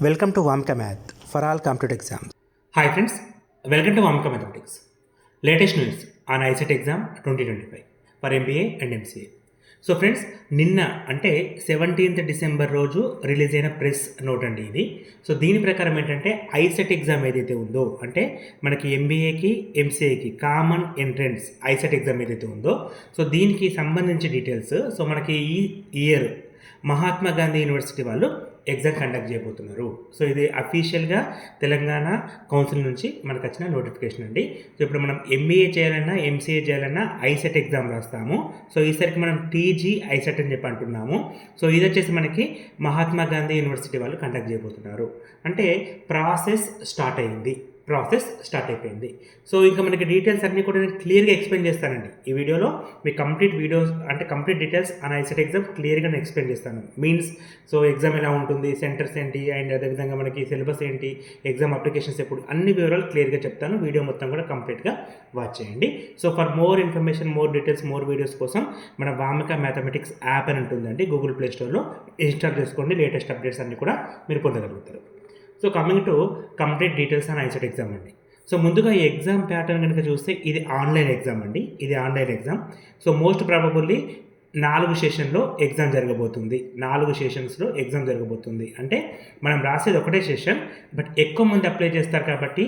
Welcome to Vamka Math for all competitive exams. Hi friends, welcome to Vamka Mathematics. Latest news on ICET exam 2025 for MBA and MCA. So friends నిన్న అంటే 17th December రోజు release అయిన press note అండి ఇది. So దీని ప్రకారం ఏంటంటే ICET exam ఏదైతే ఉందో అంటే మనకి ఎంబీఏకి ఎంసీఏకి కామన్ ఎంట్రన్స్ ఐసెట్ ఎగ్జామ్ ఏదైతే ఉందో సో దీనికి సంబంధించి డీటెయిల్స్ సో మనకి ఈ ఇయర్ మహాత్మా గాంధీ యూనివర్సిటీ వాళ్ళు ఎగ్జామ్ కండక్ట్ చేయబోతున్నారు. సో ఇది అఫీషియల్గా తెలంగాణ కౌన్సిల్ నుంచి మనకు వచ్చిన నోటిఫికేషన్ అండి. సో ఇప్పుడు మనం ఎంబీఏ చేయాలన్నా ఎంసీఏ చేయాలన్నా ఐసెట్ ఎగ్జామ్ రాస్తాము. సో ఈసారికి మనం టీజీ ఐసెట్ అని చెప్పి అంటున్నాము. సో ఇది వచ్చేసి మనకి మహాత్మా గాంధీ యూనివర్సిటీ వాళ్ళు కండక్ట్ చేయబోతున్నారు. అంటే ప్రాసెస్ స్టార్ట్ అయిపోయింది. సో ఇంకా మనకి డీటెయిల్స్ అన్నీ కూడా నేను క్లియర్గా ఎక్స్ప్లెయిన్ చేస్తానండి ఈ వీడియోలో. మీ complete details on ICET exam క్లియర్గా నేను ఎక్స్ప్లెయిన్ చేస్తాను. మీన్స్ సో ఎగ్జామ్ ఎలా ఉంటుంది, సెంటర్స్ ఏంటి, అండ్ అదేవిధంగా మనకి సిలబస్ ఏంటి, ఎగ్జామ్ అప్లికేషన్స్ ఎప్పుడు, అన్ని వివరాలు క్లియర్గా చెప్తాను. వీడియో మొత్తం కూడా కంప్లీట్గా వాచ్ చేయండి. So for more information, more details, more videos కోసం మన వామిక మ్యాథమెటిక్స్ యాప్ అని ఉంటుందండి గూగుల్ ప్లే స్టోర్లో, ఇన్స్టాల్ చేసుకోండి. లేటెస్ట్ అప్డేట్స్ అన్నీ కూడా మీరు పొందగలుగుతారు. So coming to complete details on ICET exam అండి. సో ముందుగా ఈ ఎగ్జామ్ ప్యాటర్న్ కనుక చూస్తే ఇది ఆన్లైన్ ఎగ్జామ్ అండి. ఇది online exam. So most probably 4 సెషన్లో ఎగ్జామ్ జరగబోతుంది. 4 సెషన్స్లో ఎగ్జామ్ జరగబోతుంది. అంటే మనం రాసేది ఒకటే సెషన్, బట్ ఎక్కువ మంది అప్లై చేస్తారు కాబట్టి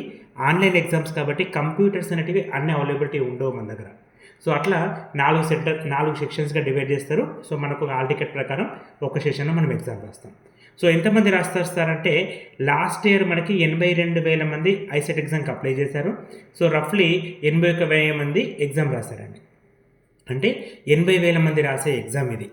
ఆన్లైన్ ఎగ్జామ్స్ కాబట్టి కంప్యూటర్స్ అనేటివి అన్ని అవైలబిలిటీ ఉండవు మన దగ్గర. సో అట్లా 4 సెక్షన్స్గా డివైడ్ చేస్తారు. సో మనకు హాల్ టికెట్ ప్రకారం ఒక సెషన్లో మనం ఎగ్జామ్ రాస్తాం. సో ఎంతమంది రాస్తారంటే లాస్ట్ ఇయర్ మనకి 82,000 మంది ఐసెట్ ఎగ్జామ్కి అప్లై చేశారు. సో రఫ్లీ 81,000 మంది ఎగ్జామ్ రాశారండి. అంటే 80,000 మంది రాసే ఎగ్జామ్ ఇది.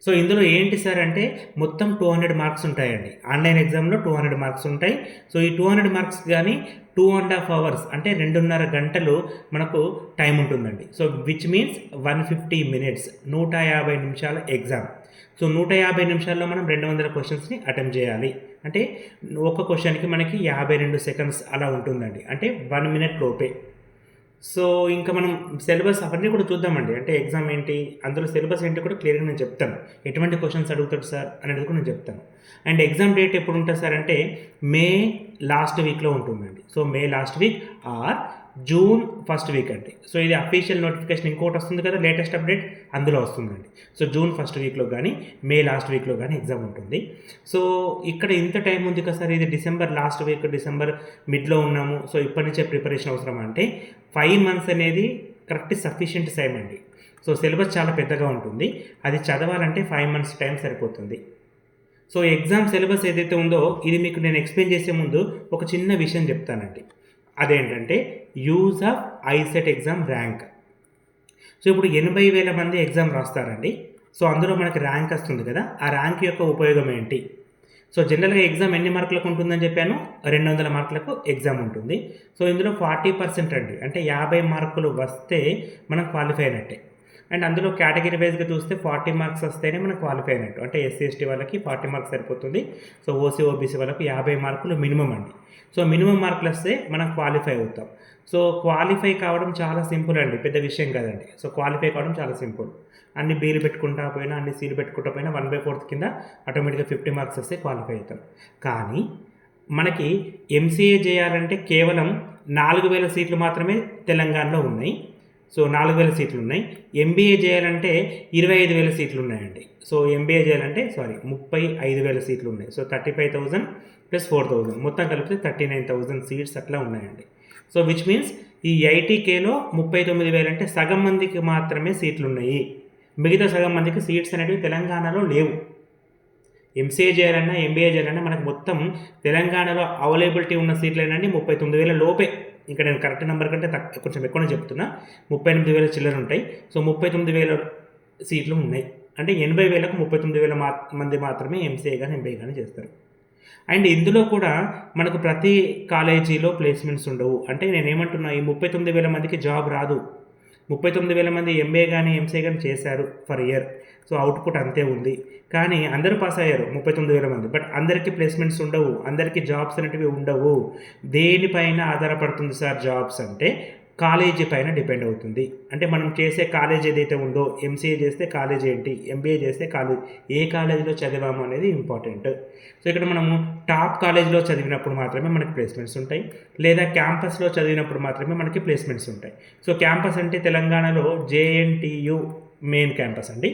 సో ఇందులో ఏంటి సార్ అంటే మొత్తం 200 మార్క్స్ ఉంటాయండి. ఆన్లైన్ ఎగ్జామ్లో 200 మార్క్స్ ఉంటాయి. సో ఈ 200 మార్క్స్ కానీ 2.5 అవర్స్ అంటే 2.5 గంటలు మనకు టైం ఉంటుందండి. సో విచ్ మీన్స్ 150 మినిట్స్, 150 నిమిషాల ఎగ్జామ్. సో 150 నిమిషాల్లో మనం 200 క్వశ్చన్స్ని అటెంప్ట్ చేయాలి. అంటే ఒక క్వశ్చన్కి మనకి 52 సెకండ్స్ అలా ఉంటుందండి. అంటే 1 మినిట్ లోపే. సో ఇంకా మనం సిలబస్ అవన్నీ కూడా చూద్దామండి. అంటే ఎగ్జామ్ ఏంటి, అందులో సిలబస్ ఏంటి కూడా క్లియర్గా నేను చెప్తాను. ఎటువంటి క్వశ్చన్స్ అడుగుతాడు సార్ అనేది కూడా నేను చెప్తాను. అండ్ ఎగ్జామ్ డేట్ ఎప్పుడు ఉంటుంది సార్ అంటే మే లాస్ట్ వీక్లో ఉంటుందండి. So May last week or June first week అండి. సో ఇది అఫీషియల్ నోటిఫికేషన్ ఇంకోటి వస్తుంది కదా, లేటెస్ట్ అప్డేట్ అందులో వస్తుందండి. సో జూన్ ఫస్ట్ వీక్లో కానీ మే లాస్ట్ వీక్లో కానీ ఎగ్జామ్ ఉంటుంది. సో ఇక్కడ ఇంత టైం ఉంది కదా సార్, ఇది డిసెంబర్ లాస్ట్ వీక్, డిసెంబర్ మిడ్లో ఉన్నాము. సో ఇప్పటి నుంచే ప్రిపరేషన్ అవసరం అంటే 5 months అనేది కరెక్ట్ సఫిషియెంట్ టైం అండి. సో సిలబస్ చాలా పెద్దగా ఉంటుంది. అది చదవాలంటే 5 months టైం సరిపోతుంది. సో ఎగ్జామ్ సిలబస్ ఏదైతే ఉందో ఇది మీకు నేను ఎక్స్ప్లెయిన్ చేసే ముందు ఒక చిన్న విషయం చెప్తానండి. అదేంటంటే use of ICET exam rank. So ఇప్పుడు 80,000 మంది ఎగ్జామ్ రాస్తారండి. సో అందులో మనకి ర్యాంక్ వస్తుంది కదా, ఆ ర్యాంక్ యొక్క ఉపయోగం ఏంటి? సో జనరల్గా ఎగ్జామ్ ఎన్ని మార్కులకు ఉంటుందని చెప్పాను, 200 మార్కులకు ఎగ్జామ్ ఉంటుంది. సో ఇందులో 40% అండి, అంటే 50 మార్కులు వస్తే మనం క్వాలిఫై అయినట్టే. అండ్ అందులో కేటగిరీ వైజ్గా చూస్తే 40 మార్క్స్ వస్తేనే మనం క్వాలిఫై అయినట్టు. అంటే ఎస్సీ ఎస్టీ వాళ్ళకి 40 మార్క్స్ సరిపోతుంది. సో ఓసీ ఓబీసీ వాళ్ళకి 50 మార్కులు మినిమం అండి. సో మినిమం మార్కులు వస్తే మనం క్వాలిఫై అవుతాం. సో క్వాలిఫై కావడం చాలా సింపుల్ అండి, పెద్ద విషయం కదండి. సో క్వాలిఫై కావడం చాలా సింపుల్. అన్ని బీలు పెట్టుకుంటా పోయినా, అన్ని సీలు పెట్టుకుంటా పోయినా 1/4 కింద ఆటోమేటిక్గా 50 మార్క్స్ వస్తే క్వాలిఫై అవుతాం. కానీ మనకి ఎంసీఏ చేయాలంటే కేవలం 4,000 సీట్లు మాత్రమే తెలంగాణలో ఉన్నాయి. సో 4,000 సీట్లు ఉన్నాయి. ఎంబీఏ చేయాలంటే 25,000 సీట్లు ఉన్నాయండి. సో ఎంబీఏ చేయాలంటే 35,000 సీట్లు ఉన్నాయి. సో 35,000 + 4,000 మొత్తం కలిపితే 39,000 సీట్స్ అట్లా ఉన్నాయండి. సో విచ్ మీన్స్ ఈ ఐటీకేలో 39,000 అంటే సగం మందికి మాత్రమే సీట్లు ఉన్నాయి. మిగతా సగం మందికి సీట్స్ అనేవి తెలంగాణలో లేవు. ఎంసీఏ చేయాలన్నా ఎంబీఏ చేయాలన్నా మనకు మొత్తం తెలంగాణలో అవైలబిలిటీ ఉన్న సీట్లు ఏంటంటే 39,000 లోపే. ఇంకా నేను కరెక్ట్ నెంబర్ కంటే కొంచెం ఎక్కువనే చెప్తున్నా, 38,000 చిల్లర ఉంటాయి. సో 39,000 సీట్లు ఉన్నాయి. అంటే 80,000కు 39,000 మంది మాత్రమే ఎంసీఏ కానీ ఎంబీఏ కానీ చేస్తారు. అండ్ ఇందులో కూడా మనకు ప్రతి కాలేజీలో ప్లేస్మెంట్స్ ఉండవు. అంటే నేనేమంటున్నా, ఈ 39,000 మందికి జాబ్ రాదు. 39,000 మంది ఎంబీఏ కానీ ఎంసీఏ కానీ చేశారు ఫర్ ఇయర్. సో అవుట్పుట్ అంతే ఉంది. కానీ అందరూ పాస్ అయ్యారు 39,000 మంది, బట్ అందరికీ ప్లేస్మెంట్స్ ఉండవు, అందరికీ జాబ్స్ అనేటివి ఉండవు. దేనిపైన ఆధారపడుతుంది సార్ జాబ్స్ అంటే కాలేజీ పైన డిపెండ్ అవుతుంది. అంటే మనం చేసే కాలేజ్ ఏదైతే ఉందో, ఎంసీఏ చేస్తే కాలేజ్ ఏంటి, ఎంబీఏ చేస్తే కాలేజ్ ఏ కాలేజీలో చదివాము అనేది ఇంపార్టెంట్. సో ఇక్కడ మనము టాప్ కాలేజ్లో చదివినప్పుడు మాత్రమే మనకి ప్లేస్మెంట్స్ ఉంటాయి, లేదా క్యాంపస్లో చదివినప్పుడు మాత్రమే మనకి ప్లేస్మెంట్స్ ఉంటాయి. సో క్యాంపస్ అంటే తెలంగాణలో జేఎన్టీయు మెయిన్ క్యాంపస్ అండి,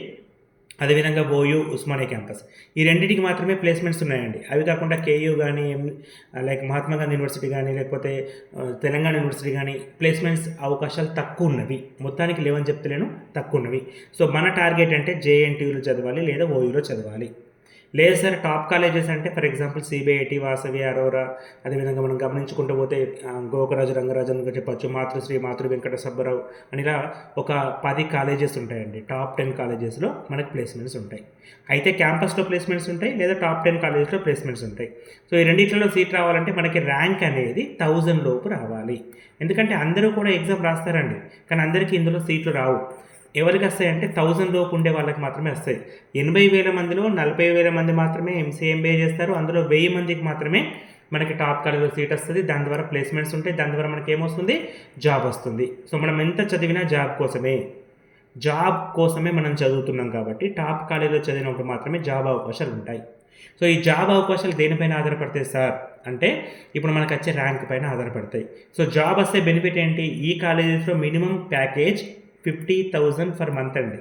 అదేవిధంగా ఓయూ ఉస్మానియా క్యాంపస్, ఈ రెండింటికి మాత్రమే ప్లేస్మెంట్స్ ఉన్నాయండి. అవి కాకుండా కేయూ కానీ లైక్ మహాత్మా గాంధీ యూనివర్సిటీ కానీ లేకపోతే తెలంగాణ యూనివర్సిటీ కానీ ప్లేస్మెంట్స్ అవకాశాలు తక్కువ ఉన్నవి. మొత్తానికి లేవని చెప్తలేను, తక్కువ ఉన్నవి. సో మన టార్గెట్ అంటే జేఎన్టీయూలో చదవాలి లేదా ఓయూలో చదవాలి. లేదు సార్ టాప్ కాలేజెస్ అంటే ఫర్ ఎగ్జాంపుల్ సిబిఐటి, వాసవి, అరోరా, అదేవిధంగా మనం గమనించుకుంటూ పోతే గోకరాజు, రంగరాజు అని చెప్పచ్చు, మాతృశ్రీ, మాతృ వెంకట సుబ్బారావు అని ఇలా ఒక 10 కాలేజెస్ ఉంటాయండి. టాప్ 10 కాలేజెస్లో మనకి ప్లేస్మెంట్స్ ఉంటాయి. అయితే క్యాంపస్లో ప్లేస్మెంట్స్ ఉంటాయి, లేదా టాప్ 10 కాలేజెస్లో ప్లేస్మెంట్స్ ఉంటాయి. సో ఈ రెండింటిలో సీట్ రావాలంటే మనకి ర్యాంక్ అనేది 1000 లోపు రావాలి. ఎందుకంటే అందరూ కూడా ఎగ్జామ్ రాస్తారండి, కానీ అందరికీ ఇందులో సీట్లు రావు. ఎవరికి వస్తాయంటే 1000 లోపు ఉండే వాళ్ళకి మాత్రమే వస్తాయి. 80,000 మందిలో 40,000 మంది మాత్రమే ఎంబీఏ చేస్తారు. అందులో 1000 మందికి మాత్రమే మనకి టాప్ కాలేజీలో సీట్ వస్తుంది. దాని ద్వారా ప్లేస్మెంట్స్ ఉంటాయి, దాని ద్వారా మనకి ఏమొస్తుంది, జాబ్ వస్తుంది. సో మనం ఎంత చదివినా జాబ్ కోసమే మనం చదువుతున్నాం కాబట్టి టాప్ కాలేజీలో చదివినప్పుడు మాత్రమే జాబ్ అవకాశాలు ఉంటాయి. సో ఈ జాబ్ అవకాశాలు దేనిపైన ఆధారపడతాయి సార్ అంటే ఇప్పుడు మనకు వచ్చే ర్యాంక్ పైన ఆధారపడతాయి. సో జాబ్ వస్తే బెనిఫిట్ ఏంటి, ఈ కాలేజెస్లో మినిమం ప్యాకేజ్ 50,000 ఫర్ మంత్ అండి,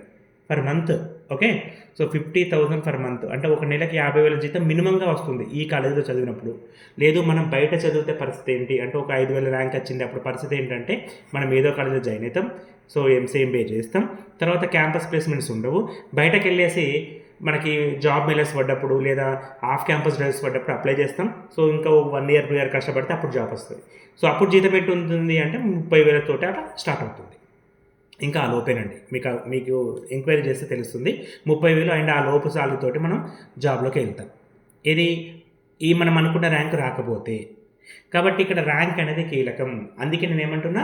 for month. Okay, so 50,000 for month అంటే ఒక నెలకి 50,000 జీతం మినిమంగా వస్తుంది ఈ కాలేజీలో చదివినప్పుడు. లేదు మనం బయట చదివితే పరిస్థితి ఏంటి అంటే ఒక 5,000 ర్యాంక్ వచ్చింది, అప్పుడు పరిస్థితి ఏంటంటే మనం ఏదో కాలేజీలో జాయిన్ అవుతాం, సో ఎంబీఏ చేస్తాం, తర్వాత క్యాంపస్ ప్లేస్మెంట్స్ ఉండవు, బయటకు వెళ్ళేసి మనకి జాబ్ మెయిల్స్ పడ్డప్పుడు లేదా ఆఫ్ క్యాంపస్ డ్రైవ్స్ పడ్డప్పుడు అప్లై చేస్తాం. సో ఇంకా 1 ఇయర్ 2 ఇయర్ కష్టపడితే అప్పుడు జాబ్ వస్తుంది. సో అప్పుడు జీతం ఏంటి ఉంటుంది అంటే 30,000 తోటి అట్లా స్టార్ట్ అవుతుంది. ఇంకా ఆ లోపేనండి, మీకు ఎంక్వైరీ చేస్తే తెలుస్తుంది. 30,000 అండ్ ఆ లోపు సాలరీతోటి మనం జాబ్లోకి వెళ్తాం. ఈ మనం అనుకున్న ర్యాంక్ రాకపోతే. కాబట్టి ఇక్కడ ర్యాంక్ అనేది కీలకం. అందుకే నేను ఏమంటున్నా,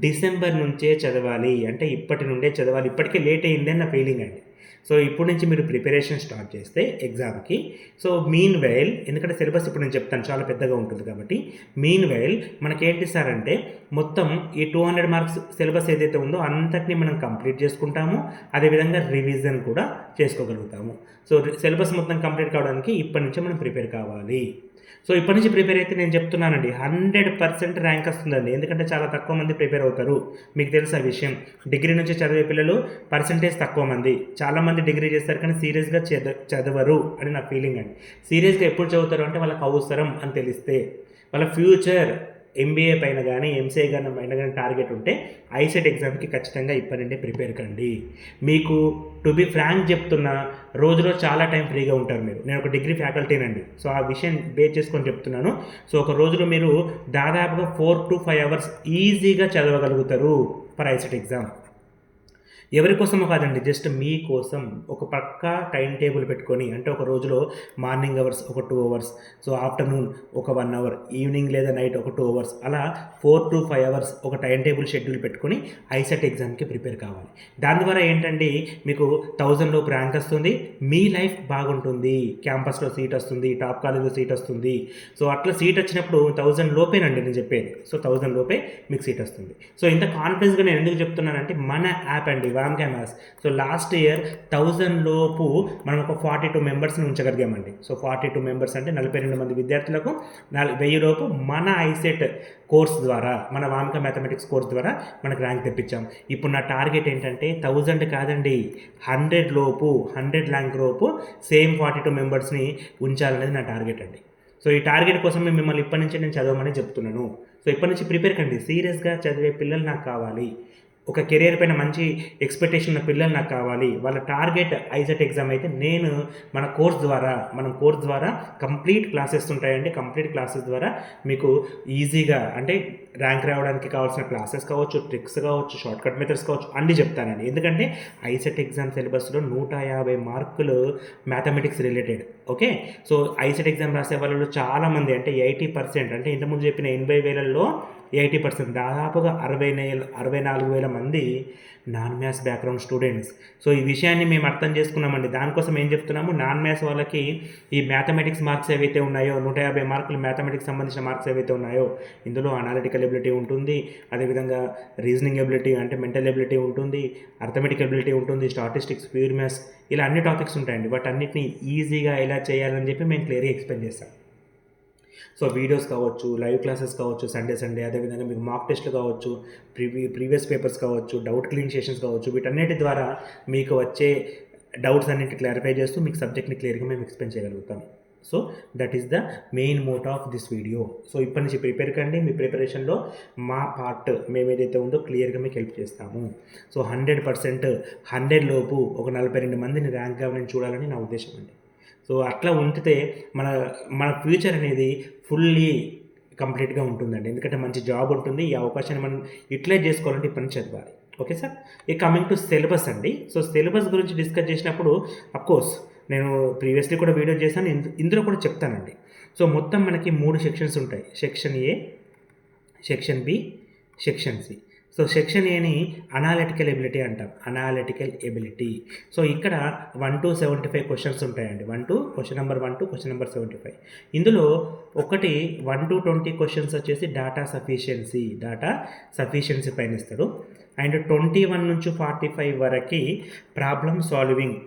డిసెంబర్ నుంచే చదవాలి, అంటే ఇప్పటి నుండే చదవాలి. ఇప్పటికే లేట్ అయింది అని నా ఫీలింగ్ అండి. సో ఇప్పుడు నుంచి మీరు ప్రిపరేషన్ స్టార్ట్ చేస్తే ఎగ్జామ్కి, సో మీన్ వైల్, ఎందుకంటే సిలబస్ ఇప్పుడు నేను చెప్తాను చాలా పెద్దగా ఉంటుంది కాబట్టి, మీన్ వైల్ మనకేంటి సార్ అంటే మొత్తం ఈ 200 మార్క్స్ సిలబస్ ఏదైతే ఉందో అంతటిని మనం కంప్లీట్ చేసుకుంటాము, అదేవిధంగా రివిజన్ కూడా చేసుకోగలుగుతాము. సో సిలబస్ మొత్తం కంప్లీట్ కావడానికి ఇప్పటి నుంచే మనం ప్రిపేర్ కావాలి. సో ఇప్పటి నుంచి ప్రిపేర్ అయితే నేను చెప్తున్నానండి 100% ర్యాంక్ వస్తుందండి. ఎందుకంటే చాలా తక్కువ మంది ప్రిపేర్ అవుతారు, మీకు తెలుసు ఆ విషయం. డిగ్రీ నుంచి చదివే పిల్లలు పర్సంటేజ్ తక్కువ మంది, చాలామంది డిగ్రీ చేస్తారు కానీ సీరియస్గా చదవరు అని నా ఫీలింగ్ అండి. సీరియస్గా ఎప్పుడు చదువుతారు అంటే వాళ్ళకి అవసరం అని తెలిస్తే, వాళ్ళ ఫ్యూచర్ ఎంబీఏ పైన కానీ ఎంసీఏ పైన కానీ టార్గెట్ ఉంటే ఐసెట్ ఎగ్జామ్కి ఖచ్చితంగా ఇప్పటి నుండి ప్రిపేర్ కండి. మీకు టు బి ఫ్రాంక్ చెప్తున్నా, రోజులో చాలా టైం ఫ్రీగా ఉంటారు మీరు. నేను ఒక డిగ్రీ ఫ్యాకల్టీనండి, సో ఆ విషయం బేస్ చేసుకొని చెప్తున్నాను. సో ఒక రోజులో మీరు దాదాపుగా 4 to 5 అవర్స్ ఈజీగా చదవగలుగుతారు ఫర్ ఐసెట్ ఎగ్జామ్. ఎవరి కోసమో కాదండి, జస్ట్ మీకోసం ఒక పక్కా టైం టేబుల్ పెట్టుకొని, అంటే ఒక రోజులో మార్నింగ్ అవర్స్ ఒక 2 అవర్స్, సో ఆఫ్టర్నూన్ ఒక 1 అవర్, ఈవినింగ్ లేదా నైట్ ఒక 2 అవర్స్, అలా 4 to 5 అవర్స్ ఒక టైం టేబుల్ షెడ్యూల్ పెట్టుకొని ఐసెట్ ఎగ్జామ్కి ప్రిపేర్ కావాలి. దాని ద్వారా ఏంటంటే మీకు 1000 లోపు ర్యాంక్ వస్తుంది, మీ లైఫ్ బాగుంటుంది, క్యాంపస్లో సీట్ వస్తుంది, టాప్ కాలేజ్లో సీట్ వస్తుంది. సో అట్లా సీట్ వచ్చినప్పుడు 1000 లోపేనండి నేను చెప్పేది. సో 1000 లోపే మీకు సీట్ వస్తుంది. సో ఇంత కాన్ఫిడెన్స్గా నేను ఎందుకు చెప్తున్నానంటే మన యాప్ అండి వామ్కామాస్. సో లాస్ట్ ఇయర్ 1000 లోపు మనం ఒక 42 మెంబర్స్ని ఉంచగలిగామండి. సో 42 మెంబర్స్ అంటే 42 మంది విద్యార్థులకు 1000 లోపు మన ఐసెట్ కోర్స్ ద్వారా, మన వామిక మ్యాథమెటిక్స్ కోర్స్ ద్వారా మనకు ర్యాంక్ తెప్పించాం. ఇప్పుడు నా టార్గెట్ ఏంటంటే 1000 కాదండి, 100 లోపు, 100 ర్యాంక్ లోపు సేమ్ 42 మెంబర్స్ని ఉంచాలనేది నా టార్గెట్ అండి. సో ఈ టార్గెట్ కోసం మిమ్మల్ని ఇప్పటి నుంచి నేను చదవమని చెప్తున్నాను. సో ఇప్పటి నుంచి ప్రిపేర్ కండి, సీరియస్గా చదివే పిల్లలు నాకు కావాలి, ఒక కెరియర్ పైన మంచి ఎక్స్పెక్టేషన్ ఉన్న పిల్లలు నాకు కావాలి. వాళ్ళ టార్గెట్ ఐసెట్ ఎగ్జామ్ అయితే మనం కోర్స్ ద్వారా కంప్లీట్ క్లాసెస్ ఉంటాయండి. కంప్లీట్ క్లాసెస్ ద్వారా మీకు ఈజీగా అంటే ర్యాంక్ రావడానికి కావాల్సిన క్లాసెస్ కావచ్చు, ట్రిక్స్ కావచ్చు, షార్ట్ కట్ మెథడ్స్ కావచ్చు అన్నీ చెప్తానండి. ఎందుకంటే ఐసెట్ ఎగ్జామ్ సిలబస్లో 150 మార్కులు mathematics related. Okay, so ICET exam రాసే వాళ్ళు చాలామంది అంటే 80% అంటే ఇంతకుముందు చెప్పిన 80,000లో 80% దాదాపుగా 64,000 మంది non maths background students. So ఈ విషయాన్ని మేము అర్థం చేసుకున్నామండి. దానికోసం ఏం చెప్తున్నాము, నాన్ మ్యాథ్స్ వాళ్ళకి ఈ మ్యాథమెటిక్స్ మార్క్స్ ఏవైతే ఉన్నాయో 150 మార్కులు మ్యాథమెటిక్స్ సంబంధించిన మార్క్స్ ఏవైతే ఉన్నాయో ఇందులో అనాలిటికల్ ఎబిలిటీ ఉంటుంది, అదేవిధంగా రీజనింగ్ ఎబిలిటీ అంటే మెంటల్ ఎబిలిటీ ఉంటుంది, అర్థమెటిక్ ఎబిలిటీ ఉంటుంది, స్టాటిస్టిక్స్, ప్యూర్ మ్యాథ్స్, ఇలా అన్ని టాపిక్స్ ఉంటాయండి. వాటన్నిటిని ఈజీగా ఎలా చేయాలని చెప్పి మేము క్లియర్గా ఎక్స్ప్లెయిన్ చేస్తాం. సో వీడియోస్ కావచ్చు, లైవ్ క్లాసెస్ కావచ్చు, సండే అదేవిధంగా మీకు మాక్ టెస్ట్లు కావచ్చు, ప్రీవియస్ పేపర్స్ కావచ్చు, డౌట్ క్లీన్ సెషన్స్ కావచ్చు, వీటన్నిటి ద్వారా మీకు వచ్చే డౌట్స్ అన్నింటి క్లారిఫై చేస్తూ మీకు సబ్జెక్ట్ని క్లియర్గా మేము ఎక్స్ప్లెయిన్ చేయగలుగుతాం. So that is the main motto of this video. So ఇప్పటి నుంచి ప్రిపేర్ కండి. మీ ప్రిపరేషన్లో మా పార్ట్ మేము ఏదైతే ఉందో క్లియర్గా మీకు హెల్ప్ చేస్తాము. సో 100% 100 లోపు ఒక 42 మందిని ర్యాంక్ కావాలని చూడాలని నా ఉద్దేశం అండి. సో అట్లా ఉంచితే మన ఫ్యూచర్ అనేది ఫుల్లీ కంప్లీట్గా ఉంటుందండి. ఎందుకంటే మంచి జాబ్ ఉంటుంది. ఈ అవకాశాన్ని మనం యూటిలైజ్ చేసుకోవాలంటే ఇప్పటి నుంచి చదవాలి. Okay sir. ఈ కమింగ్ టు సిలబస్ అండి. సో సిలబస్ గురించి డిస్కస్ చేసినప్పుడు అఫ్కోర్స్ నేను ప్రీవియస్లీ కూడా వీడియో చేశాను, ఇందులో కూడా చెప్తానండి. సో మొత్తం మనకి 3 సెక్షన్స్ ఉంటాయి. Section A, section B, section C. So section ఏని అనాలిటికల్ ఎబిలిటీ అంటాం. Analytical ability. సో ఇక్కడ 1 to 75 క్వశ్చన్స్ ఉంటాయండి. Question number 1 to question number 75. ఇందులో 1 to 20 క్వశ్చన్స్ వచ్చేసి డాటా సఫిషియన్సీ పైన ఇస్తాడు. అండ్ 21 నుంచి 45 వరకు ప్రాబ్లమ్ సాల్వింగ్.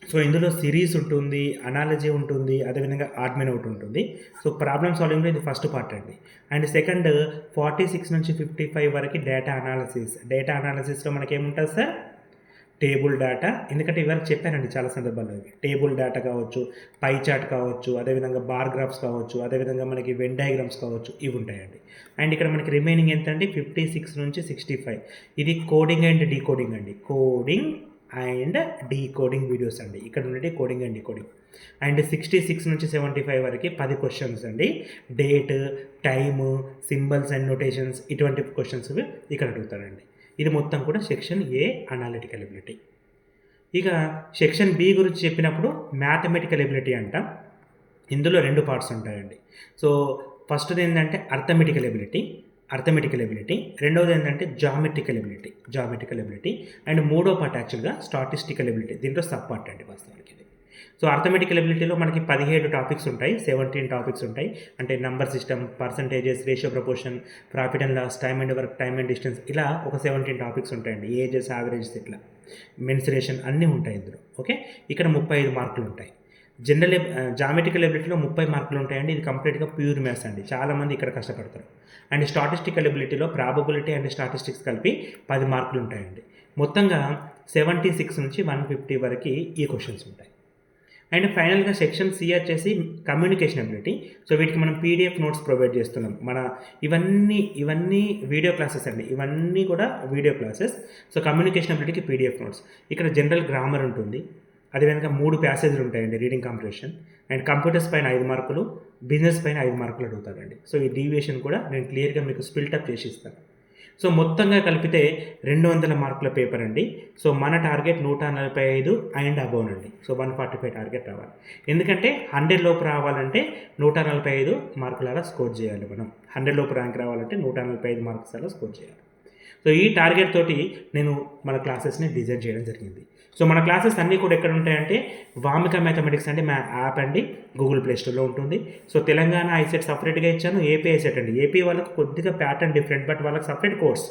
సో ఇందులో సిరీస్ ఉంటుంది, అనాలజీ ఉంటుంది, అదేవిధంగా అడ్మిన్ ఒకటి ఉంటుంది. సో ప్రాబ్లమ్ సాల్వింగ్లో ఇది ఫస్ట్ పార్ట్ అండి. అండ్ సెకండ్ 46 నుంచి 55 వరకు డేటా అనాలిసిస్లో మనకేముంటుంది సార్, టేబుల్ డేటా. ఎందుకంటే ఇవరకు చెప్పానండి చాలా సందర్భాల్లో. టేబుల్ డేటా కావచ్చు, పై చార్ట్ కావచ్చు, అదేవిధంగా బార్ గ్రాఫ్స్ కావచ్చు, అదేవిధంగా మనకి వెన్ డయాగ్రామ్స్ కావచ్చు, ఇవి ఉంటాయండి. అండ్ ఇక్కడ మనకి రిమైనింగ్ ఎంత అండి, 56 నుంచి 65. ఇది కోడింగ్ అండ్ డీకోడింగ్ అండి. కోడింగ్ అండ్ డీకోడింగ్ వీడియోస్ అండి. ఇక్కడ ఉన్నది కోడింగ్ అండ్ డీకోడింగ్. అండ్ 66 నుంచి 75 వరకు 10 క్వశ్చన్స్ అండి. Date, time, symbols and notations, ఇటువంటి క్వశ్చన్స్ ఇక్కడ అడుగుతారండి. ఇది మొత్తం కూడా సెక్షన్ ఏ అనాలిటికల్ ఎబిలిటీ. ఇక సెక్షన్ బి గురించి చెప్పినప్పుడు మ్యాథమెటికల్ ఎబిలిటీ అంటాం. ఇందులో 2 పార్ట్స్ ఉంటాయండి. సో ఫస్ట్ది ఏంటంటే అర్థమెటికల్ ఎబిలిటీ, రెండవది ఏంటంటే జామెట్రికల్ ఎబిలిటీ, అండ్ మూడో పార్ట్ యాక్చువల్గా స్టాటిస్టికల్ ఎబిలిటీ. దీంట్లో సబ్ పార్ట్ అండి వాస్తవానికి ఇది. సో అర్థమెటికల్ ఎబిలిటీలో మనకి 17 టాపిక్స్ ఉంటాయి, 17 టాపిక్స్ ఉంటాయి. అంటే number system, percentages, ratio proportion, profit and loss, time and work, time and distance, ఇలా ఒక 17 టాపిక్స్ ఉంటాయండి. ఏజెస్, యావరేజెస్, ఇట్లా మెన్సురేషన్ అన్నీ ఉంటాయి ఇందులో. ఓకే. ఇక్కడ 35 మార్కులు ఉంటాయి. జామెట్రికల్ ఎబిలిటీలో 30 మార్కులు ఉంటాయండి. ఇది కంప్లీట్గా ప్యూర్ మ్యాథ్స్ అండి. చాలామంది ఇక్కడ కష్టపడతారు. అండ్ స్టాటిస్టికల్ ఎబిలిటీలో ప్రాబబిలిటీ అండ్ స్టాటిస్టిక్స్ కలిపి 10 మార్కులు ఉంటాయండి. మొత్తంగా 76 నుంచి 150 వరకు ఈ క్వశ్చన్స్ ఉంటాయి. అండ్ ఫైనల్గా సెక్షన్ సి వచ్చేసి కమ్యూనికేషన్ ఎబిలిటీ. సో వీటికి మనం పీడిఎఫ్ నోట్స్ ప్రొవైడ్ చేస్తున్నాం. ఇవన్నీ వీడియో క్లాసెస్ అండి. ఇవన్నీ కూడా వీడియో క్లాసెస్. సో కమ్యూనికేషన్ ఎబిలిటీకి పీడిఎఫ్ నోట్స్. ఇక్కడ జనరల్ గ్రామర్ ఉంటుంది, అదేవిధంగా 3 ప్యాసేజ్లు ఉంటాయండి, రీడింగ్ కాంప్రిహెన్షన్. అండ్ కంప్యూటర్స్ పైన 5 మార్కులు, బిజినెస్ పైన 5 మార్కులు అడుగుతారండి. సో ఈ డీవియేషన్ కూడా నేను క్లియర్గా మీకు స్పిల్టప్ చేసి ఇస్తాను. సో మొత్తంగా కలిపితే 200 మార్కుల పేపర్ అండి. సో మన టార్గెట్ 145 అండ్ అబోవ్ అండి. సో 145 టార్గెట్ రావాలి. ఎందుకంటే 100 లోపు రావాలంటే 145 మార్కులాగా స్కోర్ చేయాలి. మనం 100 లోపు ర్యాంక్ రావాలంటే 145 మార్క్స్ అలా స్కోర్ చేయాలి. సో ఈ టార్గెట్ తోటి నేను మన క్లాసెస్ని డిజైన్ చేయడం జరిగింది. సో మన క్లాసెస్ అన్నీ కూడా ఎక్కడ ఉంటాయంటే వామిక మ్యాథమెటిక్స్ అంటే మా యాప్ అండి, గూగుల్ ప్లే స్టోర్లో ఉంటుంది. సో తెలంగాణ ఐసెట్ సపరేట్గా ఇచ్చాను, ఏపీ ఐసెట్ అండి. ఏపీ వాళ్ళకి కొద్దిగా ప్యాటర్న్ డిఫరెంట్, బట్ వాళ్ళకి సపరేట్ కోర్స్.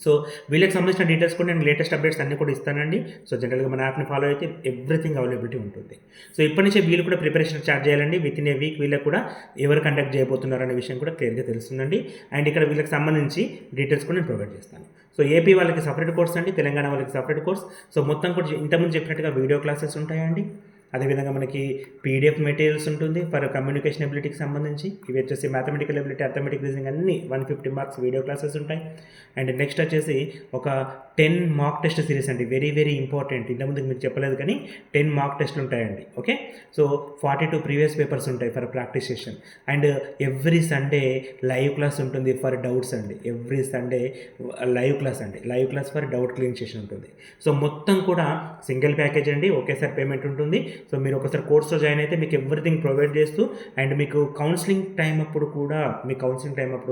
సో వీళ్ళకి సంబంధించిన డీటెయిల్స్ కూడా నేను లేటెస్ట్ అప్డేట్స్ అన్నీ కూడా ఇస్తానండి. సో జనరల్గా మన యాప్ని ఫాలో అయితే ఎవ్రీథింగ్ అవైలబిలిటీ ఉంటుంది. సో ఇప్పటి నుంచే వీళ్ళు కూడా ప్రిపరేషన్ స్టార్ట్ చేయాలండి. విత్ ఇన్ ఏ వీక్ వీళ్ళకి కూడా ఎవరు కండక్ట్ చేయబోతున్నారు అనే విషయం కూడా క్లియర్గా తెలుస్తుందండి. అండ్ ఇక్కడ వీళ్ళకి సంబంధించి డీటెయిల్స్ కూడా నేను ప్రొవైడ్ చేస్తాను. సో ఏపీ వాళ్ళకి సపరేట్ కోర్స్ అండి, తెలంగాణ వాళ్ళకి సపరేట్ కోర్స్. సో మొత్తం కూడా ఇంతకుముందు చెప్పినట్టుగా వీడియో క్లాసెస్ ఉంటాయండి. అదేవిధంగా మనకి పీడిఎఫ్ మెటీరియల్స్ ఉంటుంది ఫర్ కమ్యూనికేషన్ ఎబిలిటీకి సంబంధించి. ఇవి వచ్చేసి మ్యాథమెటికల్ ఎబిలిటీ, అర్థమెటిక్ రీజనింగ్ అన్ని 150 మార్క్స్ వీడియో క్లాసెస్ ఉంటాయి. అండ్ నెక్స్ట్ వచ్చేసి ఒక 10 మాక్ టెస్ట్ సిరీస్ అండి. Very very important. ఇంతకుముందు మీకు చెప్పలేదు కానీ 10 మాక్ టెస్ట్లు ఉంటాయండి. ఓకే, సో 42 ప్రీవియస్ పేపర్స్ ఉంటాయి for practice session. And every Sunday live class ఉంటుంది ఫర్ డౌట్స్ అండి. ఎవ్రీ సండే లైవ్ క్లాస్ అండి. Live class for doubt clear session ఉంటుంది. సో మొత్తం కూడా సింగిల్ ప్యాకేజ్ అండి. ఒకేసారి పేమెంట్ ఉంటుంది. సో మీరు ఒకసారి కోర్స్లో జాయిన్ అయితే మీకు ఎవ్రీథింగ్ ప్రొవైడ్ చేస్తూ అండ్ మీకు కౌన్సిలింగ్ టైం అప్పుడు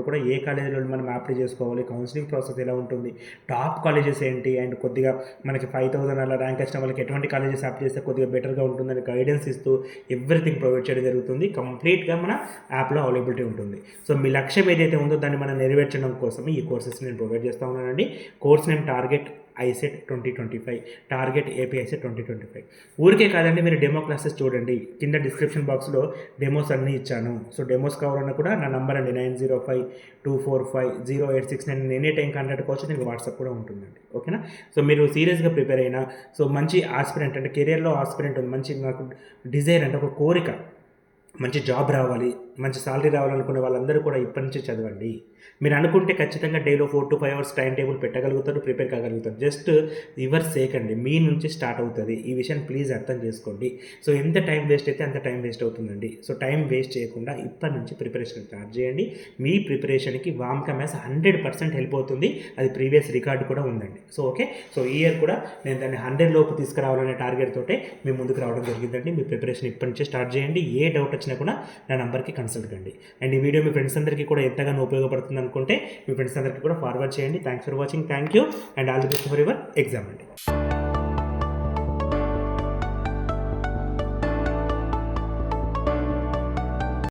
కూడా ఏ కాలేజీలో మనం అప్లై చేసుకోవాలి, కౌన్సిలింగ్ ప్రాసెస్ ఎలా ఉంటుంది, టాప్ కాలేజెస్ ఏంటి, అండ్ కొద్దిగా మనకి 5000 అలా ర్యాంక్ వచ్చిన వాళ్ళకి ఎటువంటి కాలేజెస్ అప్లై చేస్తే కొద్దిగా బెటర్గా ఉంటుందని గైడెన్స్ ఇస్తూ ఎవ్రీథింగ్ ప్రొవైడ్ చేయడం జరుగుతుంది. కంప్లీట్గా మన యాప్లో అవైలబిలిటీ ఉంటుంది. సో మీ లక్ష్యం ఏదైతే ఉందో దాన్ని మనం నెరవేర్చడం కోసం ఈ కోర్సెస్ నేను ప్రొవైడ్ చేస్తూ ఉన్నానండి. Course name target ICET 2025, target AP ICET 2025. ఊరికే కాదండి, మీరు డెమో క్లాసెస్ చూడండి. కింద డిస్క్రిప్షన్ బాక్స్లో డెమోస్ అన్నీ ఇచ్చాను. సో డెమోస్ కావాలన్నా కూడా నా నంబర్ అండి 9052450869. నేను ఎనీ టైం కాంటాక్ట్ కావచ్చు. మీకు వాట్సాప్ కూడా ఉంటుందండి. ఓకేనా? సో మీరు సీరియస్గా ప్రిపేర్ అయినా, సో మంచి ఆస్పిరెంట్ అంటే కెరియర్లో ఆస్పిరెంట్ ఉంది, మంచి నాకు డిజైర్ అంటే ఒక కోరిక, మంచి జాబ్ రావాలి, మంచి సాలరీ రావాలనుకునే వాళ్ళందరూ కూడా ఇప్పటి నుంచే చదవండి. మీరు అనుకుంటే ఖచ్చితంగా డేలో 4 to 5 hours టైం టేబుల్ పెట్టగలుగుతారు, ప్రిపేర్ కాగలుగుతారు. జస్ట్ యువర్ సేక్ అండి, మీ నుంచి స్టార్ట్ అవుతుంది. ఈ విషయం ప్లీజ్ అర్థం చేసుకోండి. సో ఎంత టైం వేస్ట్ అయితే అంత టైం వేస్ట్ అవుతుందండి. సో టైం వేస్ట్ చేయకుండా ఇప్పటి నుంచి ప్రిపరేషన్ స్టార్ట్ చేయండి. మీ ప్రిపరేషన్కి వామ్కా మ్యాథ్స్ 100% హెల్ప్ అవుతుంది. అది ప్రీవియస్ రికార్డు కూడా ఉందండి. సో ఓకే, సో ఈ ఇయర్ కూడా నేను దాన్ని 100 లోపు తీసుకురావాలనే టార్గెట్ తోటే మీ ముందుకు రావడం జరిగిందండి. మీ ప్రిపరేషన్ ఇప్పటి నుంచే స్టార్ట్ చేయండి. ఏ డౌట్ వచ్చినా కూడా నా నెంబర్కి కన్సల్ట్ కండి. అండ్ ఈ వీడియో మీ ఫ్రెండ్స్ అందరికీ కూడా ఎంతగానో ఉపయోగపడుతుంది అనుకుంటే మీ ఫ్రెండ్స్ అందరికీ కూడా ఫార్వర్డ్ చేయండి. Thanks for watching. Thank you and all the best for your exam అండి.